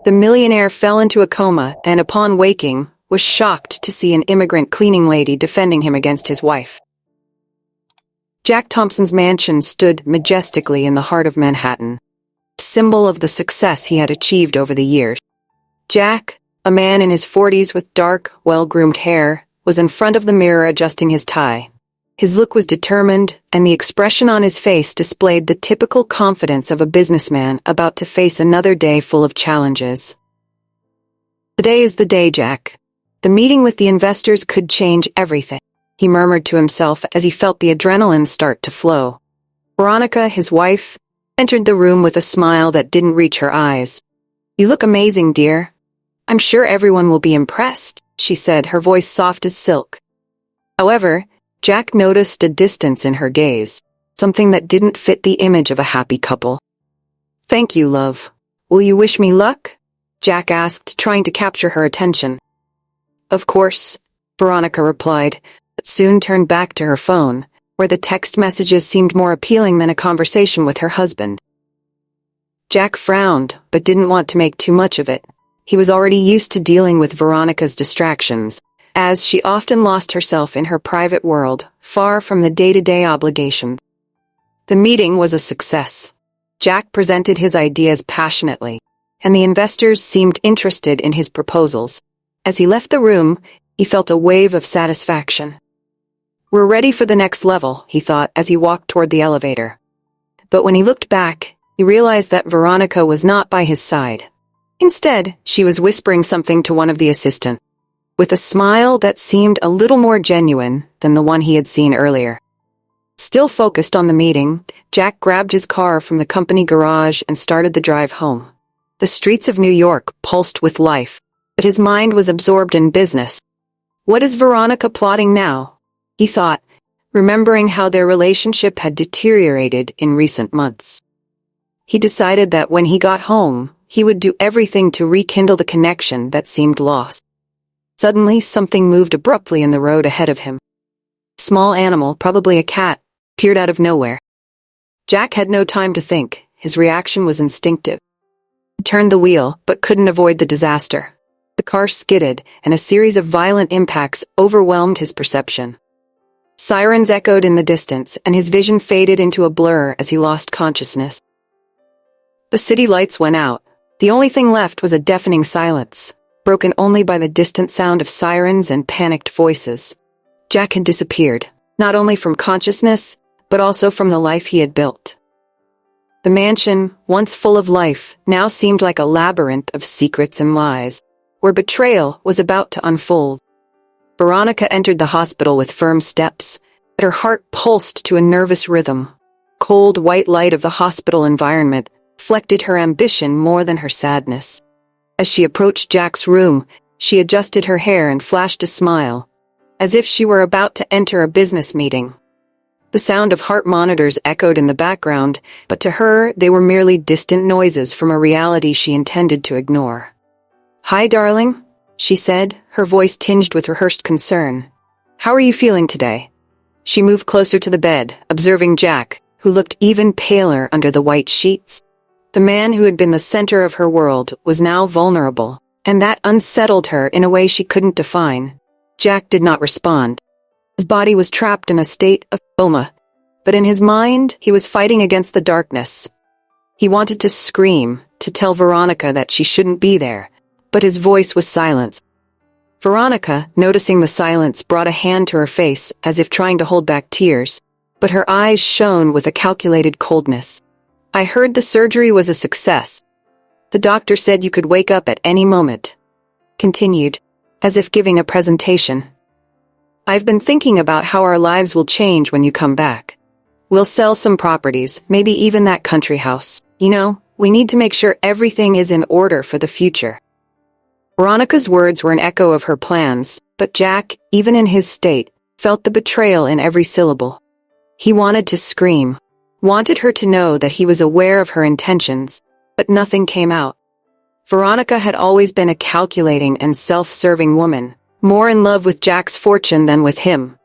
The millionaire fell into a coma and, upon waking, was shocked to see an immigrant cleaning lady defending him against his wife. Jack Thompson's mansion stood majestically in the heart of Manhattan, symbol of the success he had achieved over the years. Jack, a man in his 40s with dark, well-groomed hair, was in front of the mirror adjusting his tie. His look was determined, and the expression on his face displayed the typical confidence of a businessman about to face another day full of challenges. "Today is the day, Jack. The meeting with the investors could change everything," he murmured to himself as he felt the adrenaline start to flow. Veronica, his wife, entered the room with a smile that didn't reach her eyes. "You look amazing, dear. I'm sure everyone will be impressed," she said, her voice soft as silk. However, Jack noticed a distance in her gaze, something that didn't fit the image of a happy couple. "Thank you, love. Will you wish me luck?" Jack asked, trying to capture her attention. "Of course," Veronica replied, but soon turned back to her phone, where the text messages seemed more appealing than a conversation with her husband. Jack frowned, but didn't want to make too much of it. He was already used to dealing with Veronica's distractions, as she often lost herself in her private world, far from the day-to-day obligations. The meeting was a success. Jack presented his ideas passionately, and the investors seemed interested in his proposals. As he left the room, he felt a wave of satisfaction. "We're ready for the next level," he thought as he walked toward the elevator. But when he looked back, he realized that Veronica was not by his side. Instead, she was whispering something to one of the assistants, with a smile that seemed a little more genuine than the one he had seen earlier. Still focused on the meeting, Jack grabbed his car from the company garage and started the drive home. The streets of New York pulsed with life, but his mind was absorbed in business. What is Veronica plotting now? He thought, remembering how their relationship had deteriorated in recent months. He decided that when he got home, he would do everything to rekindle the connection that seemed lost. Suddenly, something moved abruptly in the road ahead of him. A small animal, probably a cat, peered out of nowhere. Jack had no time to think. His reaction was instinctive. He turned the wheel, but couldn't avoid the disaster. The car skidded, and a series of violent impacts overwhelmed his perception. Sirens echoed in the distance, and his vision faded into a blur as he lost consciousness. The city lights went out. The only thing left was a deafening silence, broken only by the distant sound of sirens and panicked voices. Jack had disappeared, not only from consciousness, but also from the life he had built. The mansion, once full of life, now seemed like a labyrinth of secrets and lies, where betrayal was about to unfold. Veronica entered the hospital with firm steps, but her heart pulsed to a nervous rhythm. Cold white light of the hospital environment reflected her ambition more than her sadness. As she approached Jack's room, she adjusted her hair and flashed a smile, as if she were about to enter a business meeting. The sound of heart monitors echoed in the background, but to her they were merely distant noises from a reality she intended to ignore. "Hi, darling," she said, her voice tinged with rehearsed concern. "How are you feeling today?" She moved closer to the bed, observing Jack, who looked even paler under the white sheets. The man who had been the center of her world was now vulnerable, and that unsettled her in a way she couldn't define. Jack did not respond. His body was trapped in a state of coma, but in his mind, he was fighting against the darkness. He wanted to scream, to tell Veronica that she shouldn't be there, but his voice was silenced. Veronica, noticing the silence, brought a hand to her face as if trying to hold back tears, but her eyes shone with a calculated coldness. "I heard the surgery was a success. The doctor said you could wake up at any moment," continued, as if giving a presentation. "I've been thinking about how our lives will change when you come back. We'll sell some properties, maybe even that country house. You know, we need to make sure everything is in order for the future." Veronica's words were an echo of her plans, but Jack, even in his state, felt the betrayal in every syllable. He wanted to scream, wanted her to know that he was aware of her intentions, but nothing came out. Veronica had always been a calculating and self-serving woman, more in love with Jack's fortune than with him.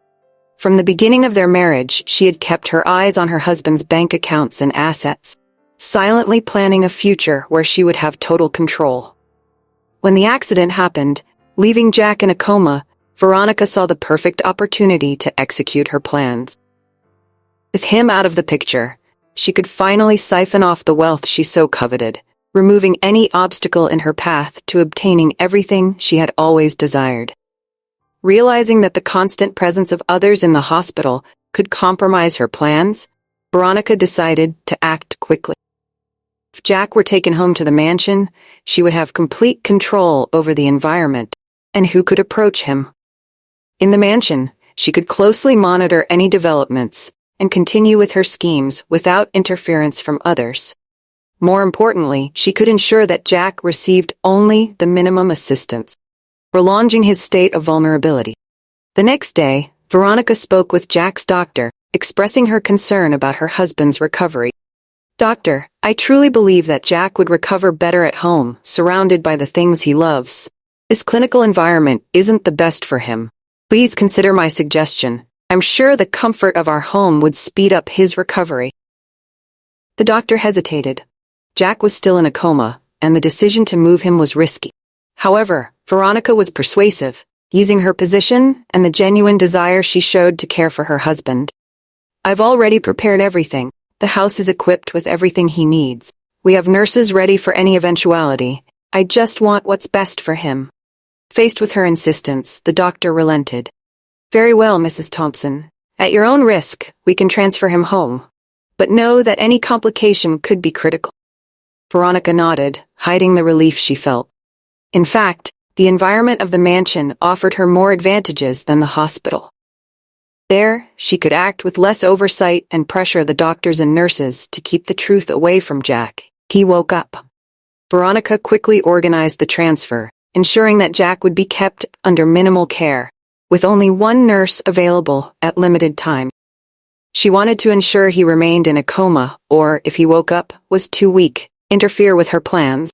From the beginning of their marriage, she had kept her eyes on her husband's bank accounts and assets, silently planning a future where she would have total control. When the accident happened, leaving Jack in a coma, Veronica saw the perfect opportunity to execute her plans. With him out of the picture, she could finally siphon off the wealth she so coveted, removing any obstacle in her path to obtaining everything she had always desired. Realizing that the constant presence of others in the hospital could compromise her plans, Veronica decided to act quickly. If Jack were taken home to the mansion, she would have complete control over the environment and who could approach him. In the mansion, she could closely monitor any developments and continue with her schemes without interference from others. More importantly, she could ensure that Jack received only the minimum assistance, prolonging his state of vulnerability. The next day, Veronica spoke with Jack's doctor, expressing her concern about her husband's recovery. "Doctor, I truly believe that Jack would recover better at home, surrounded by the things he loves. This clinical environment isn't the best for him. Please consider my suggestion. I'm sure the comfort of our home would speed up his recovery." The doctor hesitated. Jack was still in a coma, and the decision to move him was risky. However, Veronica was persuasive, using her position and the genuine desire she showed to care for her husband. "I've already prepared everything. The house is equipped with everything he needs. We have nurses ready for any eventuality. I just want what's best for him." Faced with her insistence, the doctor relented. "Very well, Mrs. Thompson. At your own risk, we can transfer him home. But know that any complication could be critical." Veronica nodded, hiding the relief she felt. In fact, the environment of the mansion offered her more advantages than the hospital. There, she could act with less oversight and pressure the doctors and nurses to keep the truth away from Jack. He woke up. Veronica quickly organized the transfer, ensuring that Jack would be kept under minimal care, with only one nurse available at limited time. She wanted to ensure he remained in a coma, or, if he woke up, was too weak, interfere with her plans.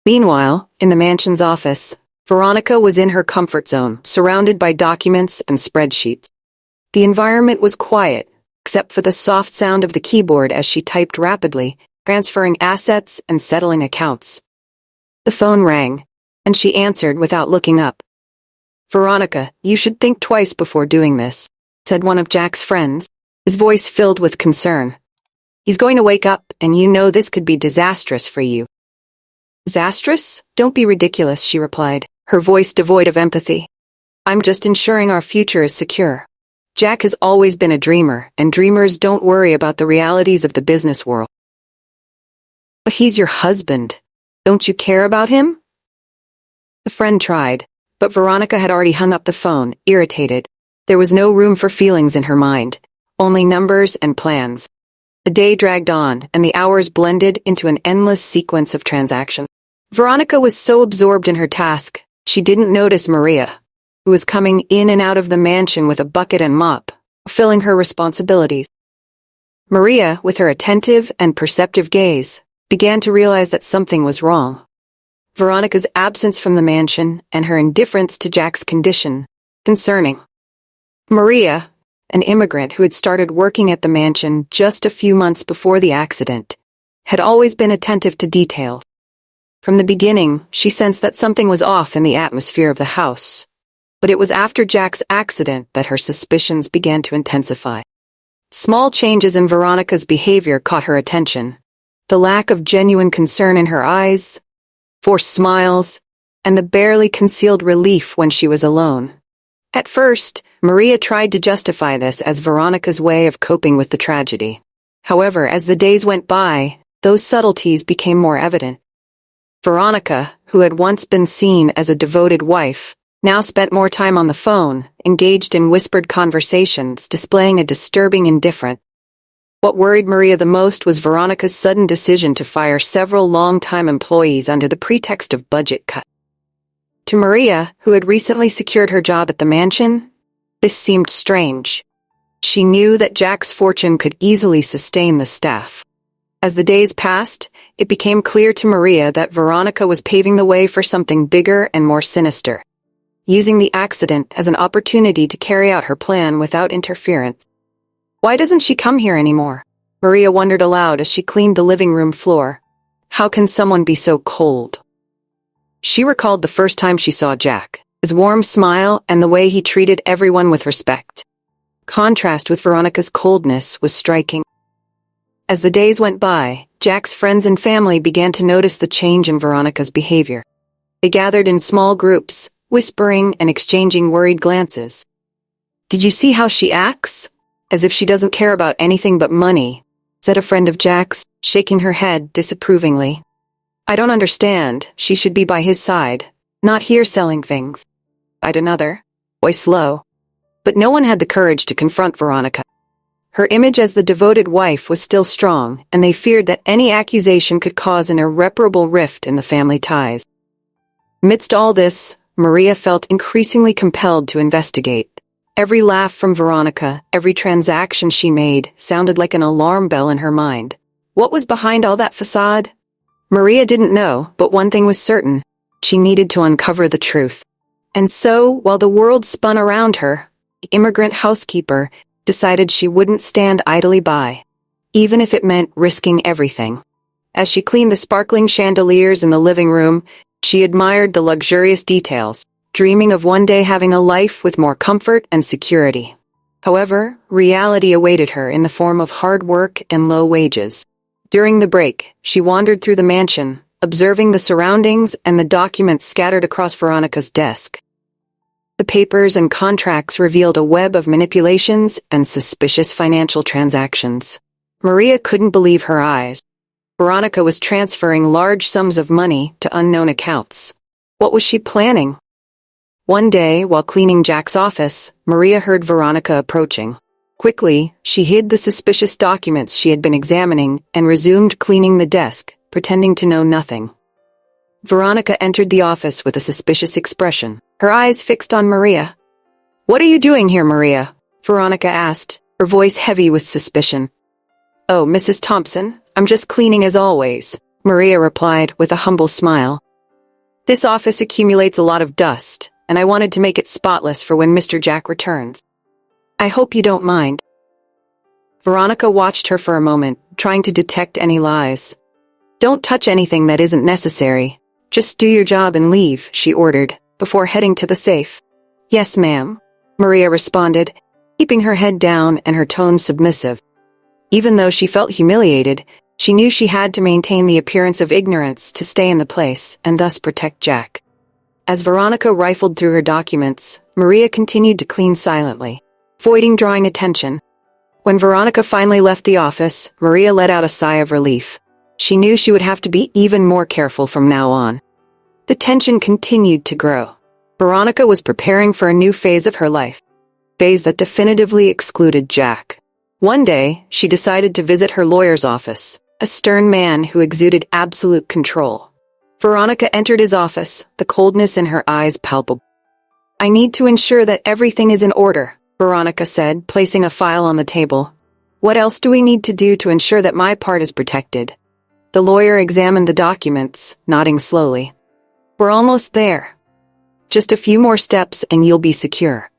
Meanwhile, in the mansion's office, Veronica was in her comfort zone, surrounded by documents and spreadsheets. The environment was quiet, except for the soft sound of the keyboard as she typed rapidly, transferring assets and settling accounts. The phone rang, and she answered without looking up. "Veronica, you should think twice before doing this," said one of Jack's friends, his voice filled with concern. "He's going to wake up, and you know this could be disastrous for you." "Disastrous? Don't be ridiculous," she replied, her voice devoid of empathy. "I'm just ensuring our future is secure. Jack has always been a dreamer, and dreamers don't worry about the realities of the business world." "But he's your husband. Don't you care about him?" The friend tried, but Veronica had already hung up the phone, irritated. There was no room for feelings in her mind, only numbers and plans. The day dragged on, and the hours blended into an endless sequence of transactions. Veronica was so absorbed in her task, she didn't notice Maria, who was coming in and out of the mansion with a bucket and mop, fulfilling her responsibilities. Maria, with her attentive and perceptive gaze, began to realize that something was wrong. Veronica's absence from the mansion and her indifference to Jack's condition, concerning. Maria, an immigrant who had started working at the mansion just a few months before the accident, had always been attentive to details. From the beginning, she sensed that something was off in the atmosphere of the house. But it was after Jack's accident that her suspicions began to intensify. Small changes in Veronica's behavior caught her attention. The lack of genuine concern in her eyes, forced smiles, and the barely concealed relief when she was alone. At first, Maria tried to justify this as Veronica's way of coping with the tragedy. However, as the days went by, those subtleties became more evident. Veronica, who had once been seen as a devoted wife, now spent more time on the phone, engaged in whispered conversations, displaying a disturbing indifference. What worried Maria the most was Veronica's sudden decision to fire several long-time employees under the pretext of budget cut. To Maria, who had recently secured her job at the mansion, this seemed strange. She knew that Jack's fortune could easily sustain the staff. As the days passed, it became clear to Maria that Veronica was paving the way for something bigger and more sinister, using the accident as an opportunity to carry out her plan without interference. Why doesn't she come here anymore? Maria wondered aloud as she cleaned the living room floor. How can someone be so cold? She recalled the first time she saw Jack, his warm smile and the way he treated everyone with respect. Contrast with Veronica's coldness was striking. As the days went by, Jack's friends and family began to notice the change in Veronica's behavior. They gathered in small groups, whispering and exchanging worried glances. "Did you see how she acts? As if she doesn't care about anything but money," said a friend of Jack's, shaking her head disapprovingly. "I don't understand. She should be by his side, not here selling things," sighed another, voice low. But no one had the courage to confront Veronica. Her image as the devoted wife was still strong, and they feared that any accusation could cause an irreparable rift in the family ties. Amidst all this, Maria felt increasingly compelled to investigate. Every laugh from Veronica, every transaction she made, sounded like an alarm bell in her mind. What was behind all that facade? Maria didn't know, but one thing was certain. She needed to uncover the truth. And so, while the world spun around her, the immigrant housekeeper decided she wouldn't stand idly by, even if it meant risking everything. As she cleaned the sparkling chandeliers in the living room, she admired the luxurious details, dreaming of one day having a life with more comfort and security. However, reality awaited her in the form of hard work and low wages. During the break, she wandered through the mansion, observing the surroundings and the documents scattered across Veronica's desk. The papers and contracts revealed a web of manipulations and suspicious financial transactions. Maria couldn't believe her eyes. Veronica was transferring large sums of money to unknown accounts. What was she planning? One day, while cleaning Jack's office, Maria heard Veronica approaching. Quickly, she hid the suspicious documents she had been examining and resumed cleaning the desk, pretending to know nothing. Veronica entered the office with a suspicious expression, her eyes fixed on Maria. "What are you doing here, Maria?" Veronica asked, her voice heavy with suspicion. "Oh, Mrs. Thompson, I'm just cleaning as always," Maria replied with a humble smile. "This office accumulates a lot of dust, and I wanted to make it spotless for when Mr. Jack returns. I hope you don't mind." Veronica watched her for a moment, trying to detect any lies. "Don't touch anything that isn't necessary. Just do your job and leave," she ordered, before heading to the safe. "Yes, ma'am," Maria responded, keeping her head down and her tone submissive. Even though she felt humiliated, she knew she had to maintain the appearance of ignorance to stay in the place and thus protect Jack. As Veronica rifled through her documents, Maria continued to clean silently, avoiding drawing attention. When Veronica finally left the office, Maria let out a sigh of relief. She knew she would have to be even more careful from now on. The tension continued to grow. Veronica was preparing for a new phase of her life, a phase that definitively excluded Jack. One day, she decided to visit her lawyer's office, a stern man who exuded absolute control. Veronica entered his office, the coldness in her eyes palpable. "I need to ensure that everything is in order," Veronica said, placing a file on the table. "What else do we need to do to ensure that my part is protected?" The lawyer examined the documents, nodding slowly. "We're almost there. Just a few more steps and you'll be secure."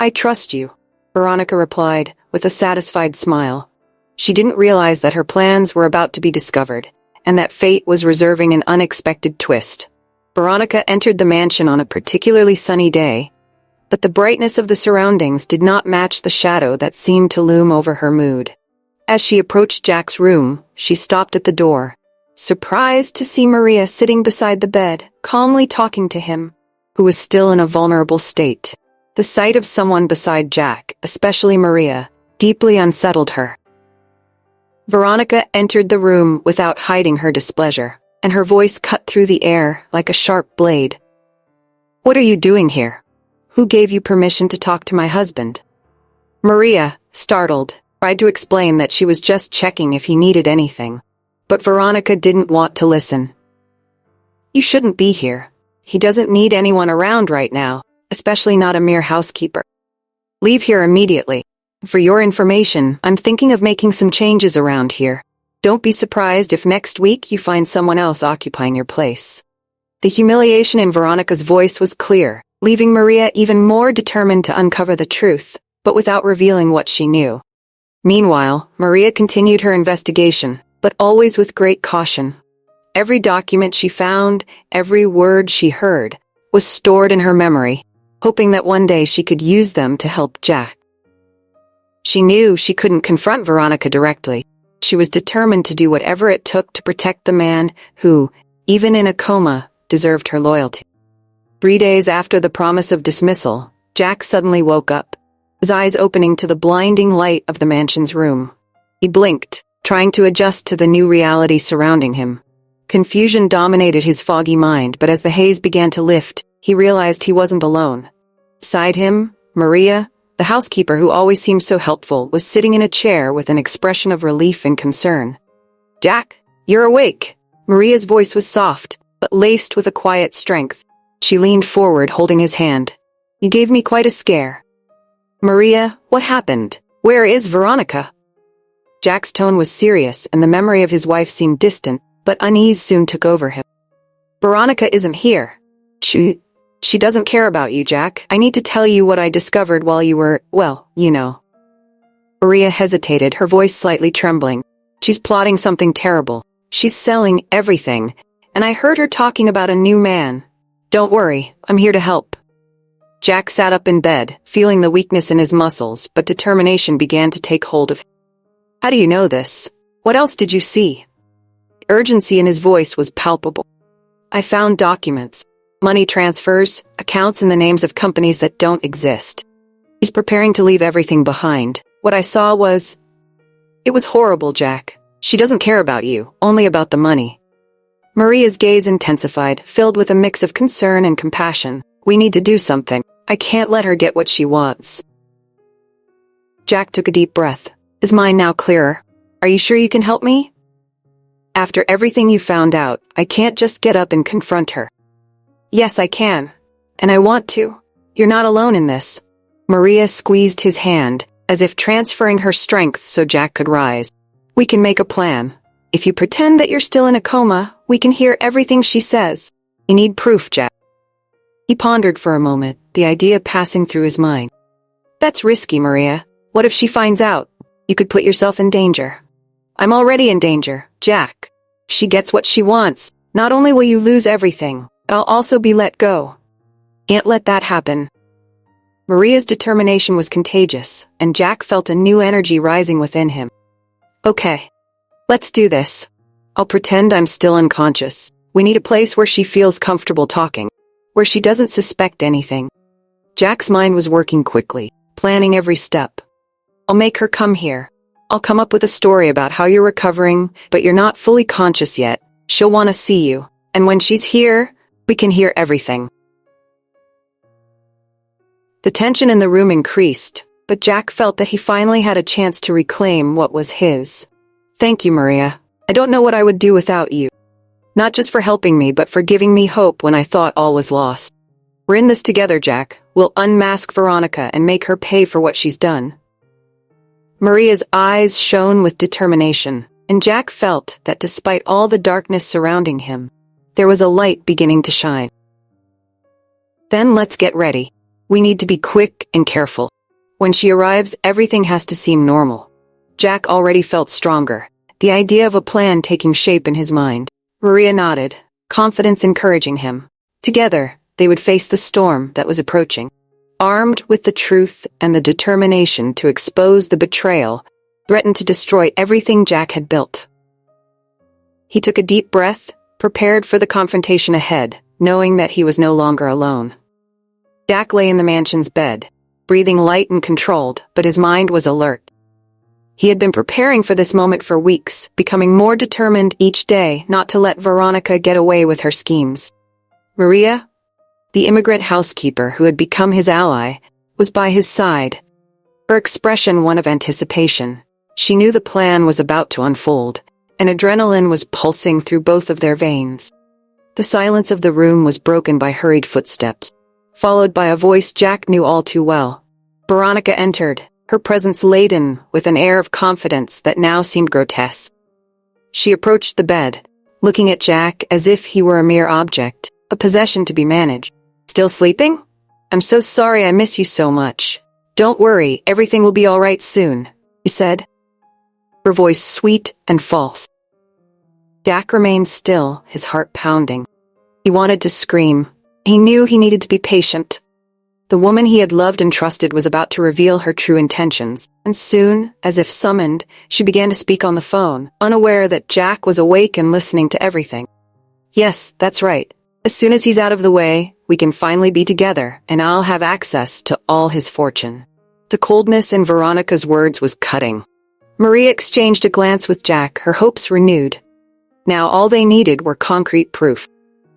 "I trust you," Veronica replied, with a satisfied smile. She didn't realize that her plans were about to be discovered, and that fate was reserving an unexpected twist. Veronica entered the mansion on a particularly sunny day, but the brightness of the surroundings did not match the shadow that seemed to loom over her mood. As she approached Jack's room, she stopped at the door, surprised to see Maria sitting beside the bed, calmly talking to him, who was still in a vulnerable state. The sight of someone beside Jack, especially Maria, deeply unsettled her. Veronica entered the room without hiding her displeasure, and her voice cut through the air like a sharp blade. "What are you doing here? Who gave you permission to talk to my husband?" Maria, startled, tried to explain that she was just checking if he needed anything. But Veronica didn't want to listen. "You shouldn't be here. He doesn't need anyone around right now, especially not a mere housekeeper. Leave here immediately. For your information, I'm thinking of making some changes around here. Don't be surprised if next week you find someone else occupying your place." The humiliation in Veronica's voice was clear, leaving Maria even more determined to uncover the truth, but without revealing what she knew. Meanwhile, Maria continued her investigation, but always with great caution. Every document she found, every word she heard, was stored in her memory, hoping that one day she could use them to help Jack. She knew she couldn't confront Veronica directly. She was determined to do whatever it took to protect the man who, even in a coma, deserved her loyalty. 3 days after the promise of dismissal, Jack suddenly woke up, his eyes opening to the blinding light of the mansion's room. He blinked, trying to adjust to the new reality surrounding him. Confusion dominated his foggy mind, but as the haze began to lift, he realized he wasn't alone. Beside him, Maria, the housekeeper who always seemed so helpful, was sitting in a chair with an expression of relief and concern. "Jack, you're awake." Maria's voice was soft, but laced with a quiet strength. She leaned forward, holding his hand. "You gave me quite a scare." "Maria, what happened? Where is Veronica?" Jack's tone was serious, and the memory of his wife seemed distant, but unease soon took over him. "Veronica isn't here. She doesn't care about you, Jack. I need to tell you what I discovered while you were, well, you know." Maria hesitated, her voice slightly trembling. "She's plotting something terrible. She's selling everything, and I heard her talking about a new man. Don't worry, I'm here to help." Jack sat up in bed, feeling the weakness in his muscles, but determination began to take hold of him. "How do you know this? What else did you see?" The urgency in his voice was palpable. "I found documents. Money transfers, accounts in the names of companies that don't exist. He's preparing to leave everything behind. What I saw was... It was horrible, Jack. She doesn't care about you, only about the money." Maria's gaze intensified, filled with a mix of concern and compassion. "We need to do something. I can't let her get what she wants." Jack took a deep breath, his mind now clearer. "Are you sure you can help me?" "After everything you found out, I can't just get up and confront her." "Yes, I can. And I want to. You're not alone in this." Maria squeezed his hand, as if transferring her strength so Jack could rise. "We can make a plan. If you pretend that you're still in a coma, we can hear everything she says. You need proof, Jack." He pondered for a moment, the idea passing through his mind. "That's risky, Maria. What if she finds out? You could put yourself in danger." "I'm already in danger, Jack. If she gets what she wants, not only will you lose everything, I'll also be let go. Can't let that happen." Maria's determination was contagious, and Jack felt a new energy rising within him. "Okay, let's do this. I'll pretend I'm still unconscious. We need a place where she feels comfortable talking, where she doesn't suspect anything." Jack's mind was working quickly, planning every step. "I'll make her come here. I'll come up with a story about how you're recovering, but you're not fully conscious yet. She'll want to see you, and when she's here, we can hear everything." The tension in the room increased, but Jack felt that he finally had a chance to reclaim what was his. "Thank you, Maria. I don't know what I would do without you. Not just for helping me, but for giving me hope when I thought all was lost. We're in this together, Jack. We'll unmask Veronica and make her pay for what she's done." Maria's eyes shone with determination, and Jack felt that despite all the darkness surrounding him, there was a light beginning to shine. "Then let's get ready. We need to be quick and careful. When she arrives, everything has to seem normal." Jack already felt stronger, the idea of a plan taking shape in his mind. Maria nodded, confidence encouraging him. Together, they would face the storm that was approaching, armed with the truth and the determination to expose the betrayal, threatened to destroy everything Jack had built. He took a deep breath, prepared for the confrontation ahead, knowing that he was no longer alone. Jack lay in the mansion's bed, breathing light and controlled, but his mind was alert. He had been preparing for this moment for weeks, becoming more determined each day not to let Veronica get away with her schemes. Maria, the immigrant housekeeper who had become his ally, was by his side, her expression one of anticipation. She knew the plan was about to unfold, and adrenaline was pulsing through both of their veins. The silence of the room was broken by hurried footsteps, followed by a voice Jack knew all too well. Veronica entered, her presence laden with an air of confidence that now seemed grotesque. She approached the bed, looking at Jack as if he were a mere object, a possession to be managed. "Still sleeping? I'm so sorry I miss you so much. Don't worry, everything will be all right soon," she said, her voice sweet and false. Jack remained still, his heart pounding. He wanted to scream. He knew he needed to be patient. The woman he had loved and trusted was about to reveal her true intentions, and soon, as if summoned, she began to speak on the phone, unaware that Jack was awake and listening to everything. Yes, that's right. As soon as he's out of the way, we can finally be together, and I'll have access to all his fortune. The coldness in Veronica's words was cutting. Maria exchanged a glance with Jack, her hopes renewed. Now all they needed were concrete proof.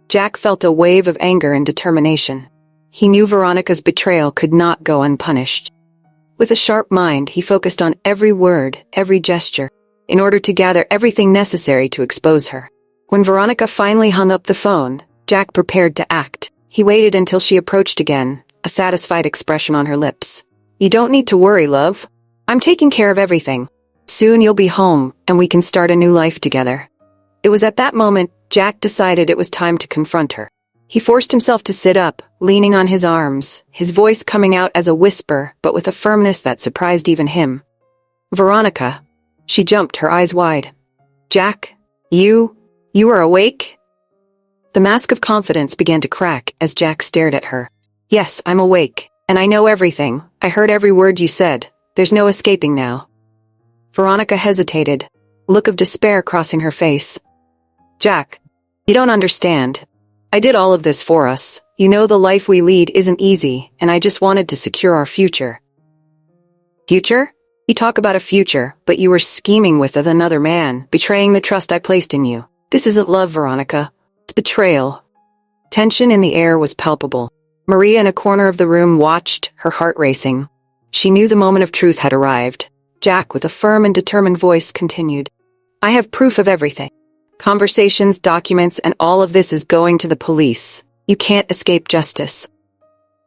Jack felt a wave of anger and determination. He knew Veronica's betrayal could not go unpunished. With a sharp mind, he focused on every word, every gesture, in order to gather everything necessary to expose her. When Veronica finally hung up the phone, Jack prepared to act. He waited until she approached again, a satisfied expression on her lips. You don't need to worry, love. I'm taking care of everything. Soon you'll be home, and we can start a new life together. It was at that moment Jack decided it was time to confront her. He forced himself to sit up, leaning on his arms, his voice coming out as a whisper, but with a firmness that surprised even him. Veronica. She jumped, her eyes wide. Jack, you are awake? The mask of confidence began to crack as Jack stared at her. Yes, I'm awake, and I know everything. I heard every word you said. There's no escaping now. Veronica hesitated, a look of despair crossing her face. Jack, you don't understand. I did all of this for us. You know the life we lead isn't easy, and I just wanted to secure our future. Future? You talk about a future, but you were scheming with another man, betraying the trust I placed in you. This isn't love, Veronica. It's betrayal. Tension in the air was palpable. Maria in a corner of the room watched, her heart racing. She knew the moment of truth had arrived. Jack, with a firm and determined voice, continued. I have proof of everything. Conversations, documents, and all of this is going to the police. You can't escape justice.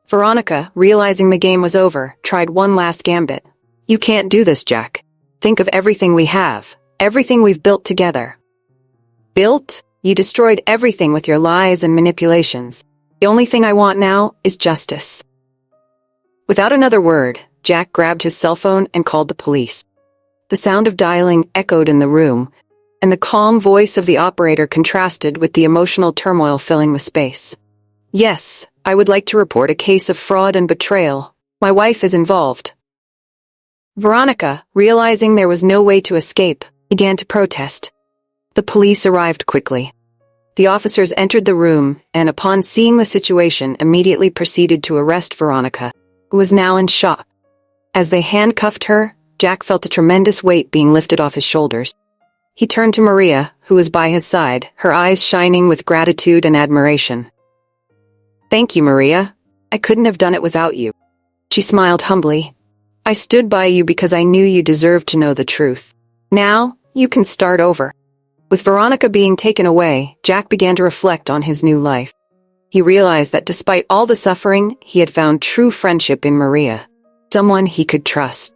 Veronica, realizing the game was over, tried one last gambit. You can't do this, Jack. Think of everything we have, everything we've built together. Built? You destroyed everything with your lies and manipulations. The only thing I want now is justice. Without another word, Jack grabbed his cell phone and called the police. The sound of dialing echoed in the room, and the calm voice of the operator contrasted with the emotional turmoil filling the space. Yes, I would like to report a case of fraud and betrayal. My wife is involved. Veronica, realizing there was no way to escape, began to protest. The police arrived quickly. The officers entered the room and, upon seeing the situation, immediately proceeded to arrest Veronica, who was now in shock. As they handcuffed her, Jack felt a tremendous weight being lifted off his shoulders. He turned to Maria, who was by his side, her eyes shining with gratitude and admiration. Thank you, Maria. I couldn't have done it without you. She smiled humbly. I stood by you because I knew you deserved to know the truth. Now, you can start over. With Veronica being taken away, Jack began to reflect on his new life. He realized that despite all the suffering, he had found true friendship in Maria, someone he could trust.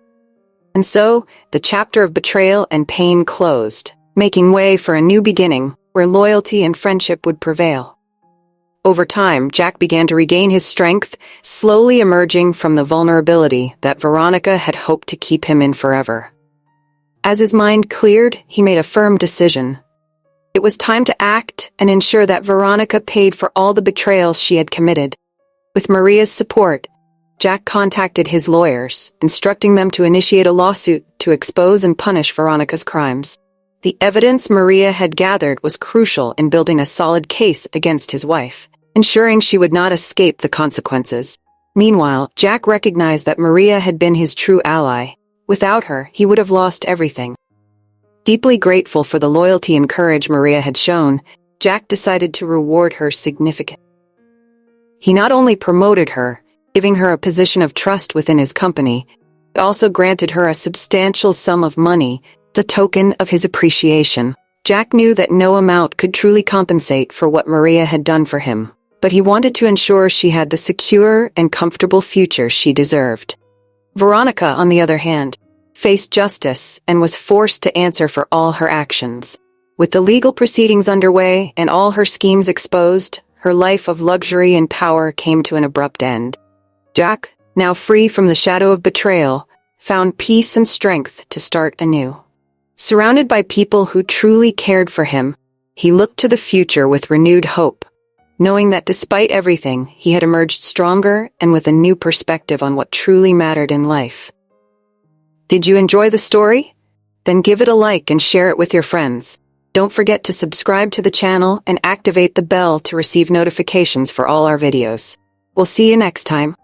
And so, the chapter of betrayal and pain closed, making way for a new beginning where loyalty and friendship would prevail. Over time, Jack began to regain his strength, slowly emerging from the vulnerability that Veronica had hoped to keep him in forever. As his mind cleared, he made a firm decision. It was time to act and ensure that Veronica paid for all the betrayals she had committed. With Maria's support, Jack contacted his lawyers, instructing them to initiate a lawsuit to expose and punish Veronica's crimes. The evidence Maria had gathered was crucial in building a solid case against his wife, ensuring she would not escape the consequences. Meanwhile, Jack recognized that Maria had been his true ally. Without her, he would have lost everything. Deeply grateful for the loyalty and courage Maria had shown, Jack decided to reward her significantly. He not only promoted her, giving her a position of trust within his company, but also granted her a substantial sum of money as a token of his appreciation. Jack knew that no amount could truly compensate for what Maria had done for him, but he wanted to ensure she had the secure and comfortable future she deserved. Veronica, on the other hand, faced justice and was forced to answer for all her actions. With the legal proceedings underway and all her schemes exposed, her life of luxury and power came to an abrupt end. Jack, now free from the shadow of betrayal, found peace and strength to start anew. Surrounded by people who truly cared for him, He looked to the future with renewed hope, knowing that despite everything, he had emerged stronger and with a new perspective on what truly mattered in life. Did you enjoy the story? Then give it a like and share it with your friends. Don't forget to subscribe to the channel and activate the bell to receive notifications for all our videos. We'll see you next time.